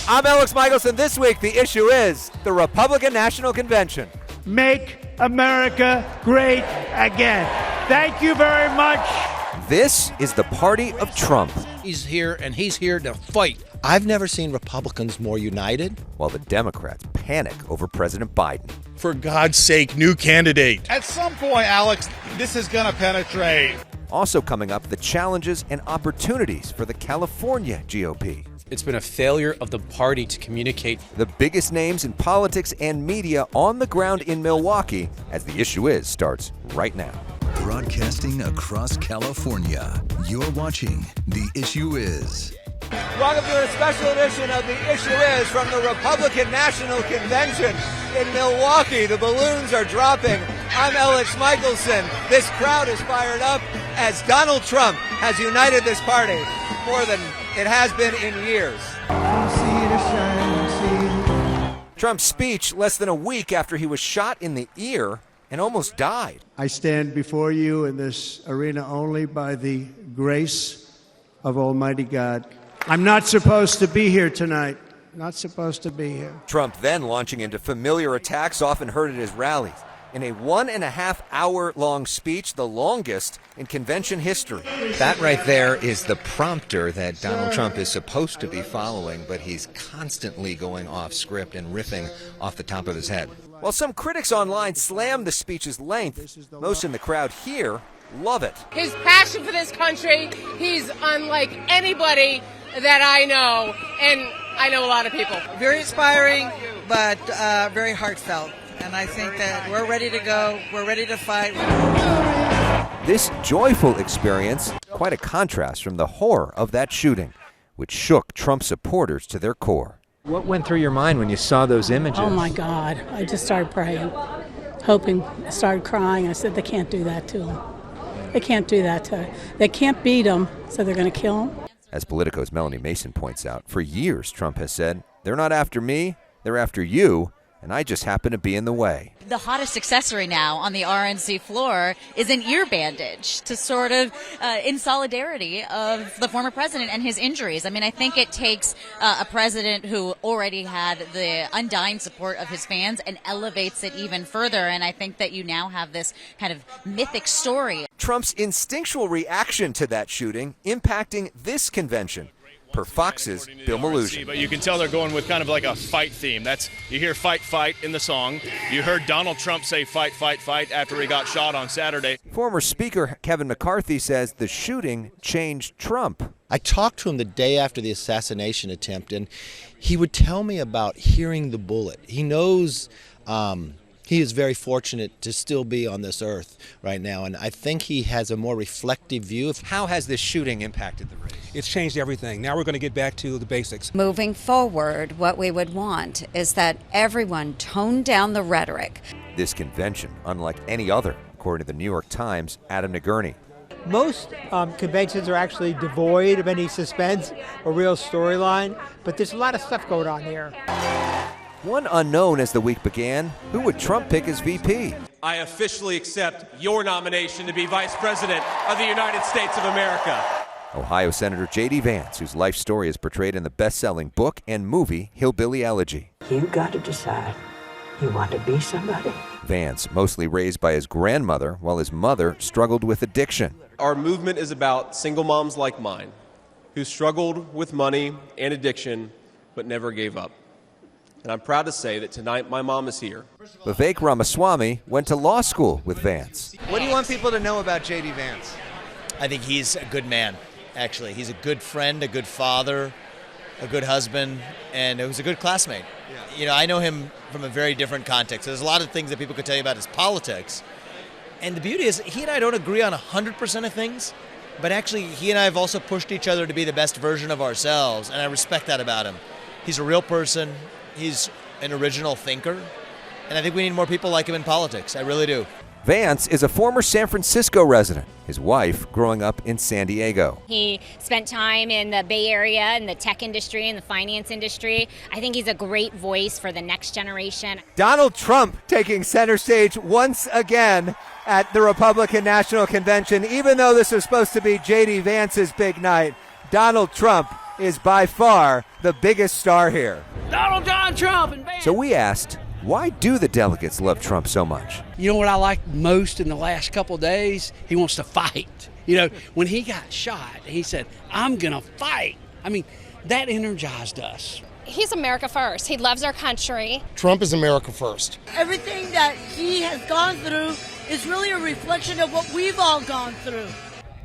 I'm Alex Michelson. This week, the issue is the Republican National Convention. Make America great again. Thank you very much. This is the party of Trump. He's here, and he's here to fight. I've never seen Republicans more united. While the Democrats panic over President Biden. For God's sake, new candidate. At some point, Alex, this is going to penetrate. Also coming up, the challenges and opportunities for the California GOP. It's been a failure of the party to communicate. The biggest names in politics and media on the ground in Milwaukee, as the issue is, starts right now. Broadcasting across California, you're watching The Issue Is. Welcome to a special edition of The Issue Is from the Republican National Convention in Milwaukee. The balloons are dropping. I'm Alex Michelson. This crowd is fired up as Donald Trump has united this party more than it has been in years. Trump's speech less than a week after he was shot in the ear and almost died. I stand before you in this arena only by the grace of Almighty God. I'm not supposed to be here tonight. Not supposed to be here. Trump then launching into familiar attacks often heard at his rallies. In a 1.5-hour-long speech, the longest in convention history. That right there is the prompter that Donald Trump is supposed to be following, but he's constantly going off script and riffing off the top of his head. While some critics online slam the speech's length, most in the crowd here love it. His passion for this country, he's unlike anybody that I know, and I know a lot of people. Very inspiring, but very heartfelt. And I think that we're ready to go. We're ready to fight. This joyful experience, quite a contrast from the horror of that shooting, which shook Trump supporters to their core. What went through your mind when you saw those images? Oh, my God. I just started praying, hoping. I started crying. I said, they can't do that to him. They can't do that to him. They can't beat him, so they're going to kill him. As Politico's Melanie Mason points out, for years Trump has said, they're not after me, they're after you, and I just happen to be in the way. The hottest accessory now on the RNC floor is an ear bandage to sort of in solidarity of the former president and his injuries. I mean, I think it takes a president who already had the undying support of his fans and elevates it even further. And I think that you now have this kind of mythic story. Trump's instinctual reaction to that shooting impacting this convention. Per Fox's Bill Malusian. But you can tell they're going with kind of like a fight theme. That's, you hear fight, fight in the song. You heard Donald Trump say fight, fight, fight after he got shot on Saturday. Former Speaker Kevin McCarthy says the shooting changed Trump. I talked to him the day after the assassination attempt, and he would tell me about hearing the bullet. He knows he is very fortunate to still be on this earth right now, and I think he has a more reflective view of how has this shooting impacted the race. It's changed everything. Now we're going to get back to the basics. Moving forward, what we would want is that everyone tone down the rhetoric. This convention, unlike any other, according to the New York Times' Adam Nagurney. Most conventions are actually devoid of any suspense or real storyline, but there's a lot of stuff going on here. One unknown as the week began, who would Trump pick as VP? I officially accept your nomination to be Vice President of the United States of America. Ohio Senator J.D. Vance, whose life story is portrayed in the best-selling book and movie Hillbilly Elegy. You've got to decide. You want to be somebody? Vance, mostly raised by his grandmother while his mother struggled with addiction. Our movement is about single moms like mine who struggled with money and addiction but never gave up. And I'm proud to say that tonight my mom is here. Vivek Ramaswamy went to law school with Vance. What do you want people to know about J.D. Vance? I think he's a good man, actually. He's a good friend, a good father, a good husband, and he was a good classmate. Yeah. You know, I know him from a very different context. There's a lot of things that people could tell you about his politics. And the beauty is, he and I don't agree on 100% of things, but actually he and I have also pushed each other to be the best version of ourselves, and I respect that about him. He's a real person. He's an original thinker, and I think we need more people like him in politics. I really do. Vance is a former San Francisco resident, his wife growing up in San Diego. He spent time in the Bay Area in the tech industry and the finance industry. I think he's a great voice for the next generation. Donald Trump taking center stage once again at the Republican National Convention. Even though this was supposed to be J.D. Vance's big night, Donald Trump is by far the biggest star here. Donald John Trump and So we asked, why do the delegates love Trump so much? You know what I like most in the last couple of days? He wants to fight. You know, when he got shot, he said, I'm going to fight. I mean, that energized us. He's America first. He loves our country. Trump is America first. Everything that he has gone through is really a reflection of what we've all gone through.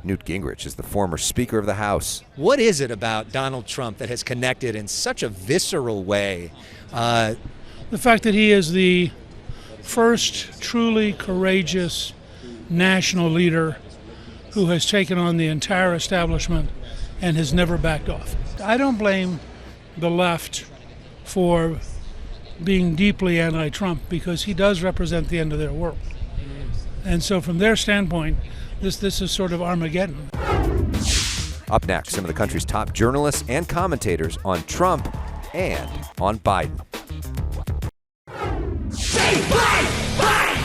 Newt Gingrich is the former Speaker of the House. What is it about Donald Trump that has connected in such a visceral way? The fact that he is the first truly courageous national leader who has taken on the entire establishment and has never backed off. I don't blame the left for being deeply anti-Trump because he does represent the end of their world. And so from their standpoint, this is sort of Armageddon. Up next, some of the country's top journalists and commentators on Trump and on Biden. Say Biden! Biden!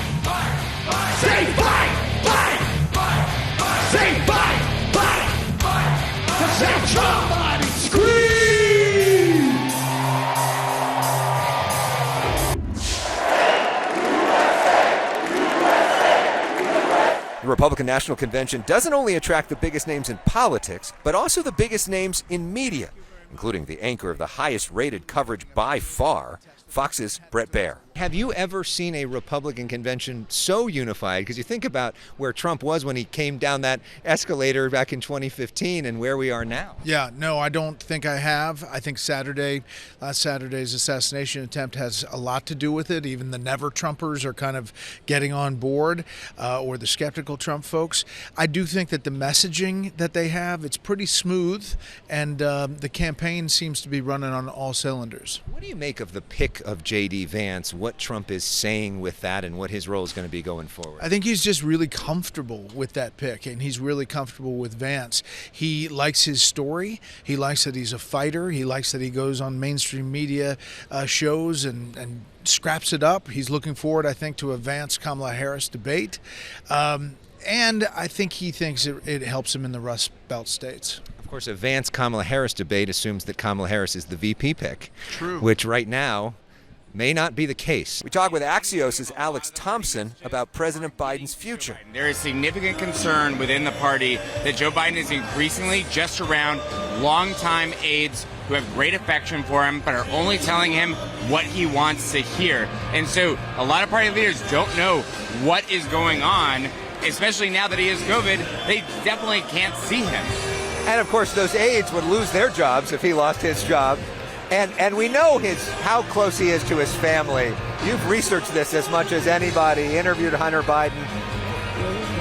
Say Biden! Biden! Say Biden! Biden! Say Trump! Scream! The Republican National Convention doesn't only attract the biggest names in politics, but also the biggest names in media, including the anchor of the highest-rated coverage by far, Fox's Bret Baier. Have you ever seen a Republican convention so unified? Because you think about where Trump was when he came down that escalator back in 2015 and where we are now. Yeah, no, I don't think I have. I think last Saturday's assassination attempt has a lot to do with it. Even the never-Trumpers are kind of getting on board, or the skeptical Trump folks. I do think that the messaging that they have, it's pretty smooth, and the campaign seems to be running on all cylinders. What do you make of the pick of J.D. Vance, what Trump is saying with that and what his role is going to be going forward? I think he's just really comfortable with that pick, and he's really comfortable with Vance. He likes his story. He likes that he's a fighter. He likes that he goes on mainstream media shows and scraps it up. He's looking forward, I think, to a Vance-Kamala Harris debate. And I think he thinks it helps him in the Rust Belt states. Of course, a Vance-Kamala Harris debate assumes that Kamala Harris is the VP pick. True. Which right now may not be the case. We talk with Axios' Alex Thompson about President Biden's future. There is significant concern within the party that Joe Biden is increasingly just around longtime aides who have great affection for him but are only telling him what he wants to hear. And so a lot of party leaders don't know what is going on, especially now that he has COVID. They definitely can't see him. And of course, those aides would lose their jobs if he lost his job. And we know how close he is to his family. You've researched this as much as anybody, interviewed Hunter Biden.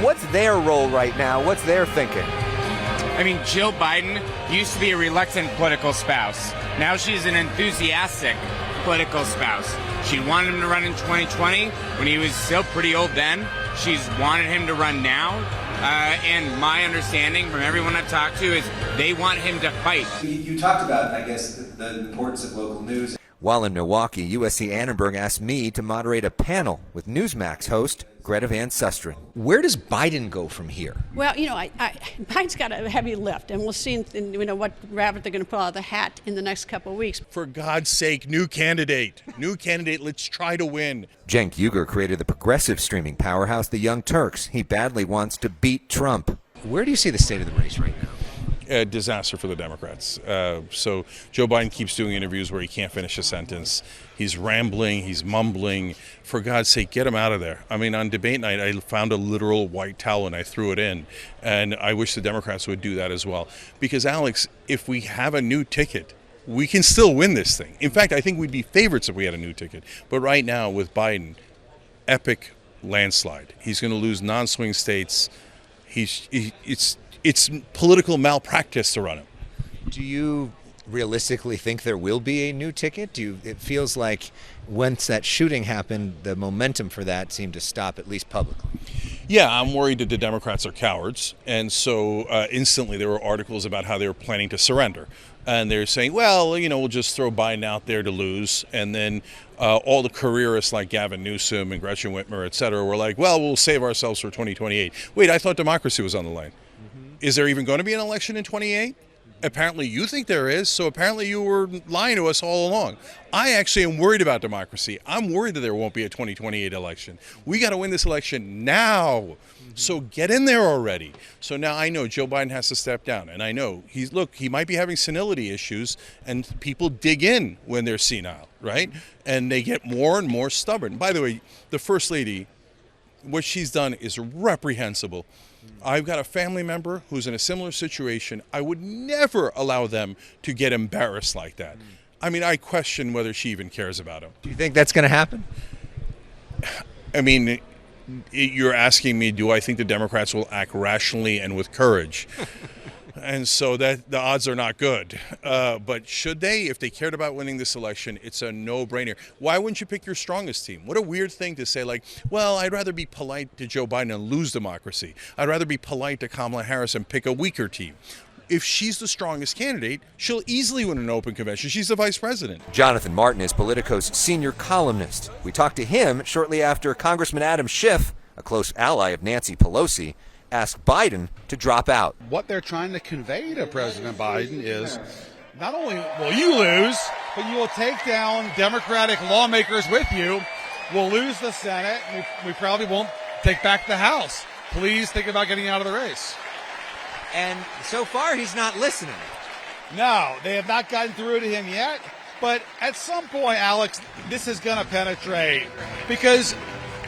What's their role right now? What's their thinking? I mean, Jill Biden used to be a reluctant political spouse. Now she's an enthusiastic political spouse. She wanted him to run in 2020 when he was still pretty old then. She's wanted him to run now. And my understanding from everyone I've talked to is they want him to fight. You talked about, I guess, the importance of local news. While in Milwaukee, USC Annenberg asked me to moderate a panel with Newsmax host Greta Van Susteren. Where does Biden go from here? Well, you know, Biden's got a heavy lift, and we'll see what rabbit they're going to pull out of the hat in the next couple of weeks. For God's sake, new candidate, let's try to win. Cenk Uygur created the progressive streaming powerhouse The Young Turks. He badly wants to beat Trump. Where do you see the state of the race right now? A disaster for the Democrats. So Joe Biden keeps doing interviews where he can't finish a sentence. He's rambling, he's mumbling. For God's sake, get him out of there. I mean, on debate night, I found a literal white towel and I threw it in. And I wish the Democrats would do that as well. Because, Alex, if we have a new ticket, we can still win this thing. In fact, I think we'd be favorites if we had a new ticket. But right now, with Biden, epic landslide. He's going to lose non-swing states. It's political malpractice to run him. Do you realistically think there will be a new ticket? It feels like once that shooting happened, the momentum for that seemed to stop, at least publicly. Yeah, I'm worried that the Democrats are cowards. And so instantly there were articles about how they were planning to surrender. And they're saying, well, we'll just throw Biden out there to lose. And then all the careerists like Gavin Newsom and Gretchen Whitmer, et cetera, were like, well, we'll save ourselves for 2028. Wait, I thought democracy was on the line. Is there even going to be an election in 28? Apparently you think there is, so apparently you were lying to us all along. I actually am worried about democracy. I'm worried that there won't be a 2028 election. We got to win this election now. So get in there already. So now I know Joe Biden has to step down, and I know he might be having senility issues, and people dig in when they're senile, right? And they get more and more stubborn. By the way, the First Lady, what she's done is reprehensible. I've got a family member who's in a similar situation. I would never allow them to get embarrassed like that. I mean, I question whether she even cares about him. Do you think that's going to happen? I mean, you're asking me, do I think the Democrats will act rationally and with courage? And so that the odds are not good. But should they? If they cared about winning this election, it's a no-brainer. Why wouldn't you pick your strongest team? What a weird thing to say, like, well, I'd rather be polite to Joe Biden and lose democracy. I'd rather be polite to Kamala Harris and pick a weaker team. If she's the strongest candidate, she'll easily win an open convention. She's the vice president. Jonathan Martin is Politico's senior columnist. We talked to him shortly after Congressman Adam Schiff, a close ally of Nancy Pelosi, asked Biden to drop out. What they're trying to convey to President Biden is not only will you lose, but you will take down Democratic lawmakers with you. We'll lose the Senate. We probably won't take back the House. Please think about getting out of the race. And so far, he's not listening. No, they have not gotten through to him yet. But at some point, Alex, this is going to penetrate because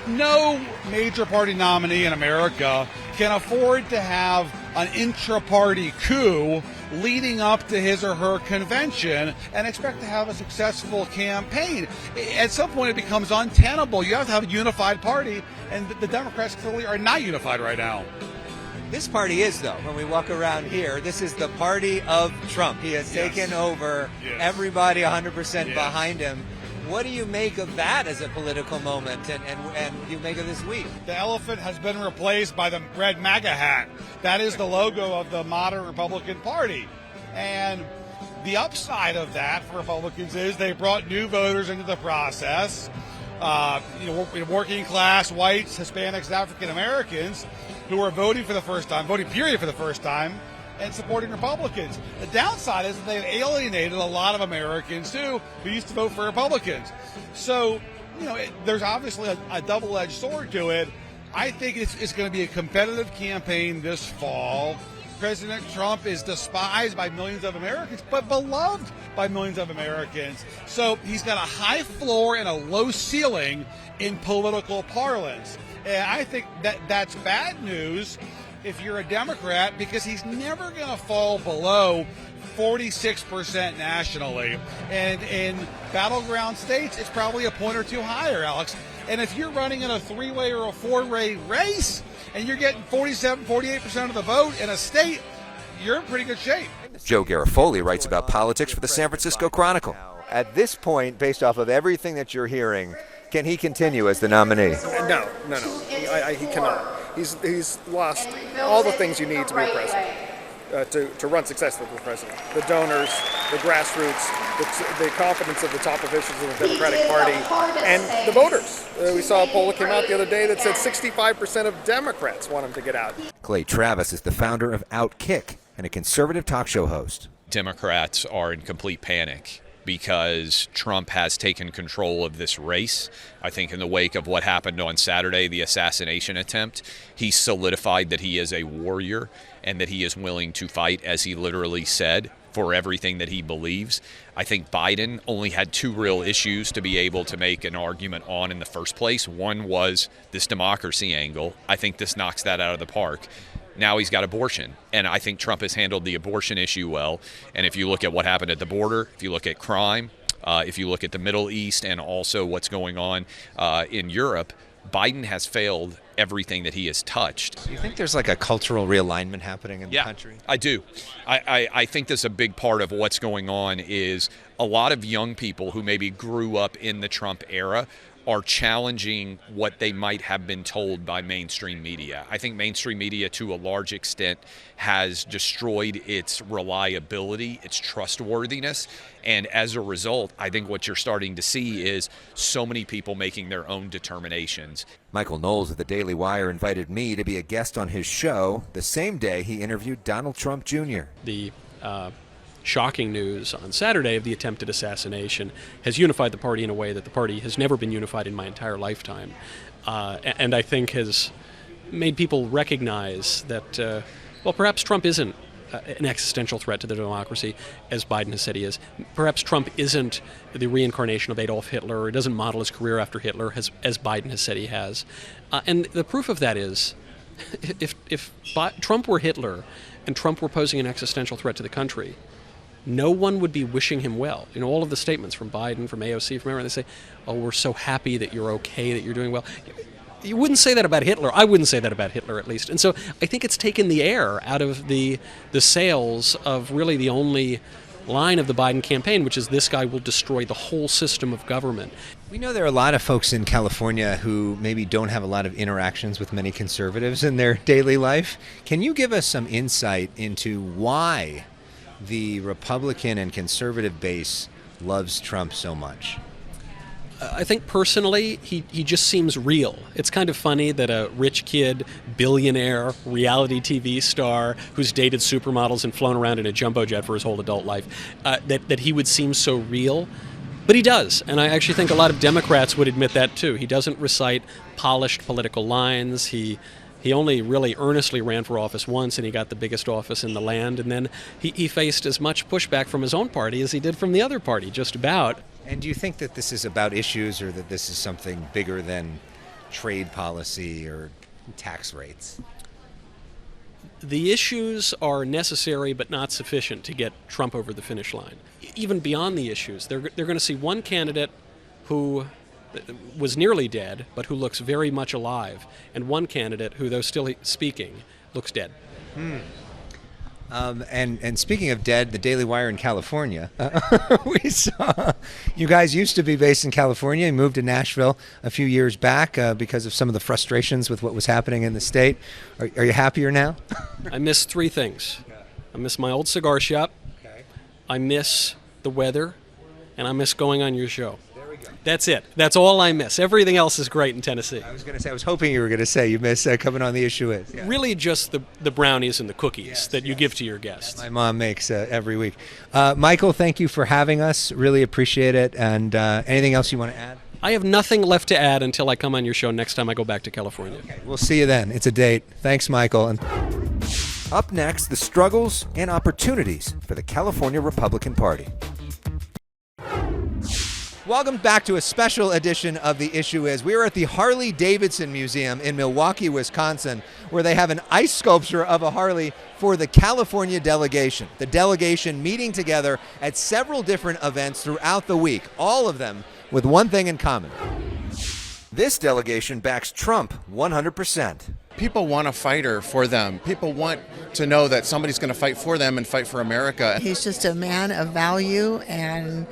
no major party nominee in America can afford to have an intra-party coup leading up to his or her convention and expect to have a successful campaign. At some point, it becomes untenable. You have to have a unified party, and the Democrats clearly are not unified right now. This party is, though. When we walk around here, this is the party of Trump. He has taken over. Everybody 100% behind him. What do you make of that as a political moment, and you make of this week? The elephant has been replaced by the red MAGA hat. That is the logo of the modern Republican Party. And the upside of that for Republicans is they brought new voters into the process. Working class, whites, Hispanics, African Americans who are voting for the first time, voting period for the first time, and supporting Republicans. The downside is that they've alienated a lot of Americans, too, who used to vote for Republicans. So, there's obviously a double-edged sword to it. I think it's going to be a competitive campaign this fall. President Trump is despised by millions of Americans, but beloved by millions of Americans. So he's got a high floor and a low ceiling in political parlance. And I think that's bad news if you're a Democrat, because he's never going to fall below 46% nationally. And in battleground states, it's probably a point or two higher, Alex. And if you're running in a three-way or a four-way race and you're getting 48% of the vote in a state, you're in pretty good shape. Joe Garofoli writes about politics for the San Francisco Chronicle. At this point, based off of everything that you're hearing, can he continue as the nominee? No. He cannot. He's lost all the things you need to be a president, to run successfully for president. The donors, the grassroots, the confidence of the top officials of the Democratic Party, and the voters. We saw a poll that came out the other day that said 65% of Democrats want him to get out. Clay Travis is the founder of Outkick and a conservative talk show host. Democrats are in complete panic because Trump has taken control of this race. I think in the wake of what happened on Saturday, the assassination attempt, he solidified that he is a warrior and that he is willing to fight, as he literally said, for everything that he believes. I think Biden only had two real issues to be able to make an argument on in the first place. One was this democracy angle. I think this knocks that out of the park. Now he's got abortion, and I think Trump has handled the abortion issue well. And if you look at what happened at the border, if you look at crime, if you look at the Middle East and also what's going on in Europe, Biden has failed everything that he has touched. Do you think there's like a cultural realignment happening in the country? I do. I think that's a big part of what's going on is a lot of young people who maybe grew up in the Trump era are challenging what they might have been told by mainstream media. I think mainstream media, to a large extent, has destroyed its reliability, its trustworthiness, and as a result, I think what you're starting to see is so many people making their own determinations. Michael Knowles of the Daily Wire invited me to be a guest on his show the same day he interviewed Donald Trump Jr. The shocking news on Saturday of the attempted assassination has unified the party in a way that the party has never been unified in my entire lifetime. And I think has made people recognize that, well, perhaps Trump isn't an existential threat to the democracy, as Biden has said he is. Perhaps Trump isn't the reincarnation of Adolf Hitler, or doesn't model his career after Hitler, as Biden has said he has. And the proof of that is, if Trump were Hitler and Trump were posing an existential threat to the country, no one would be wishing him well. You know, all of the statements from Biden, from AOC, from everyone, they say, oh, we're so happy that you're okay, that you're doing well. You wouldn't say that about Hitler. I wouldn't say that about Hitler, at least. And so I think it's taken the air out of the sails of really the only line of the Biden campaign, which is this guy will destroy the whole system of government. We know there are a lot of folks in California who maybe don't have a lot of interactions with many conservatives in their daily life. Can you give us some insight into why the Republican and conservative base loves Trump so much? I think personally, he just seems real. It's kind of funny that a rich kid, billionaire, reality TV star who's dated supermodels and flown around in a jumbo jet for his whole adult life, that he would seem so real. But he does, and I actually think a lot of Democrats would admit that too. He doesn't recite polished political lines. He only really earnestly ran for office once, and he got the biggest office in the land. And then he faced as much pushback from his own party as he did from the other party, just about. And do you think that this is about issues, or that this is something bigger than trade policy or tax rates? The issues are necessary but not sufficient to get Trump over the finish line. Even beyond the issues, they're going to see one candidate who was nearly dead, but who looks very much alive, and one candidate who, though still speaking, looks dead. And speaking of dead, the Daily Wire in California, we saw you guys used to be based in California. You moved to Nashville a few years back because of some of the frustrations with what was happening in the state. Are you happier now? I miss three things. I miss my old cigar shop. I miss the weather, and I miss going on your show. That's it. That's all I miss. Everything else is great in Tennessee. I was going to say, I was hoping you were going to say you miss coming on The Issue Is. Yeah. Really just the brownies and the cookies that you give to your guests. My mom makes every week. Michael, thank you for having us. Really appreciate it. And anything else you want to add? I have nothing left to add until I come on your show next time I go back to California. Okay, we'll see you then. It's a date. Thanks, Michael. And up next, the struggles and opportunities for the California Republican Party. Welcome back to a special edition of The Issue Is. We are at the Harley-Davidson Museum in Milwaukee, Wisconsin, where they have an ice sculpture of a Harley for the California delegation. The delegation meeting together at several different events throughout the week, all of them with one thing in common. This delegation backs Trump 100%. People want a fighter for them. People want to know that somebody's going to fight for them and fight for America. He's just a man of value and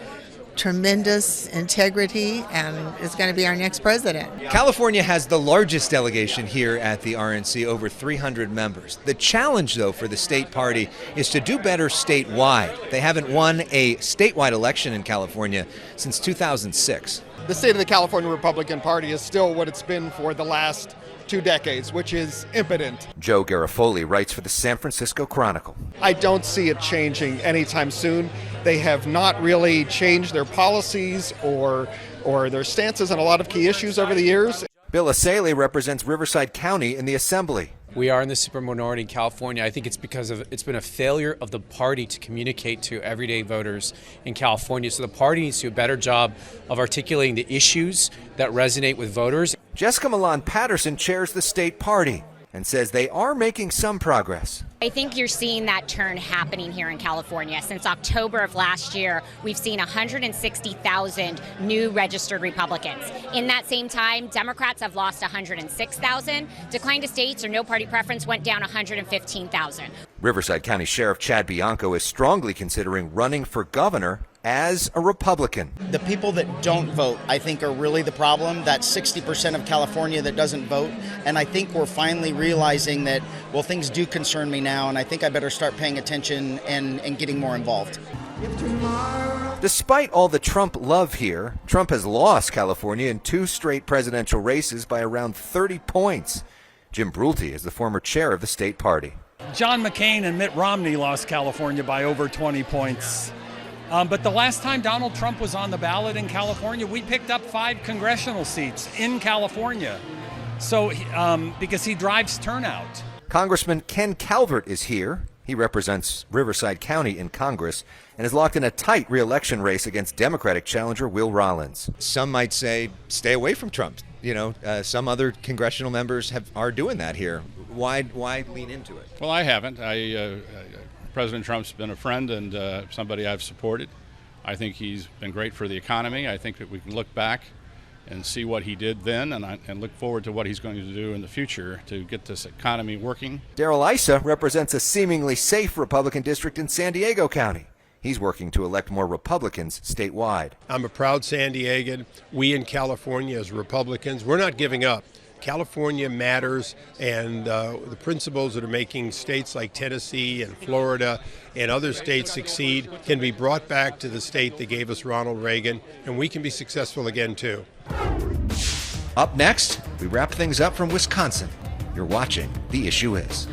tremendous integrity, and is going to be our next president. California has the largest delegation here at the RNC, over 300 members. The challenge, though, for the state party is to do better statewide. They haven't won a statewide election in California since 2006. The state of the California Republican Party is still what it's been for the last 2 decades, which is impotent. Joe Garofoli writes for the San Francisco Chronicle. I don't see it changing anytime soon. They have not really changed their policies or their stances on a lot of key issues over the years. Bill Asaley represents Riverside County in the Assembly. We are in the superminority in California. I think it's because it's been a failure of the party to communicate to everyday voters in California. So the party needs to do a better job of articulating the issues that resonate with voters. Jessica Milan Patterson chairs the state party and says they are making some progress. I think you're seeing that turn happening here in California. Since October of last year, we've seen 160,000 new registered Republicans. In that same time, Democrats have lost 106,000. Decline to states or no party preference went down 115,000. Riverside County Sheriff Chad Bianco is strongly considering running for governor as a Republican. The people that don't vote, I think, are really the problem. That 60% of California that doesn't vote. And I think we're finally realizing that, well, things do concern me now, and I think I better start paying attention and getting more involved. Despite all the Trump love here, Trump has lost California in 2 straight presidential races by around 30 points. Jim Brulti is the former chair of the state party. John McCain and Mitt Romney lost California by over 20 points. But the last time Donald Trump was on the ballot in California, we picked up 5 congressional seats in California. So, because he drives turnout. Congressman Ken Calvert is here. He represents Riverside County in Congress and is locked in a tight re-election race against Democratic challenger Will Rollins. Some might say, stay away from Trump. Some other congressional members are doing that here. Why lean into it? Well, I haven't. President Trump's been a friend and somebody I've supported. I think he's been great for the economy. I think that we can look back and see what he did then and look forward to what he's going to do in the future to get this economy working. Darrell Issa represents a seemingly safe Republican district in San Diego County. He's working to elect more Republicans statewide. I'm a proud San Diegan. We in California as Republicans, we're not giving up. California matters, and the principles that are making states like Tennessee and Florida and other states succeed can be brought back to the state that gave us Ronald Reagan, and we can be successful again, too. Up next, we wrap things up from Wisconsin. You're watching The Issue Is.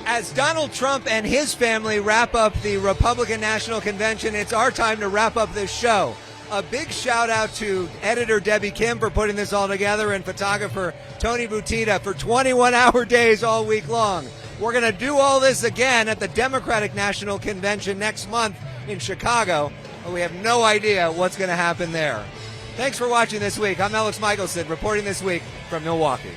As Donald Trump and his family wrap up the Republican National Convention, it's our time to wrap up this show. A big shout out to editor Debbie Kim for putting this all together and photographer Tony Butita for 21-hour days all week long. We're going to do all this again at the Democratic National Convention next month in Chicago, but we have no idea what's going to happen there. Thanks for watching this week. I'm Alex Michelson reporting this week from Milwaukee.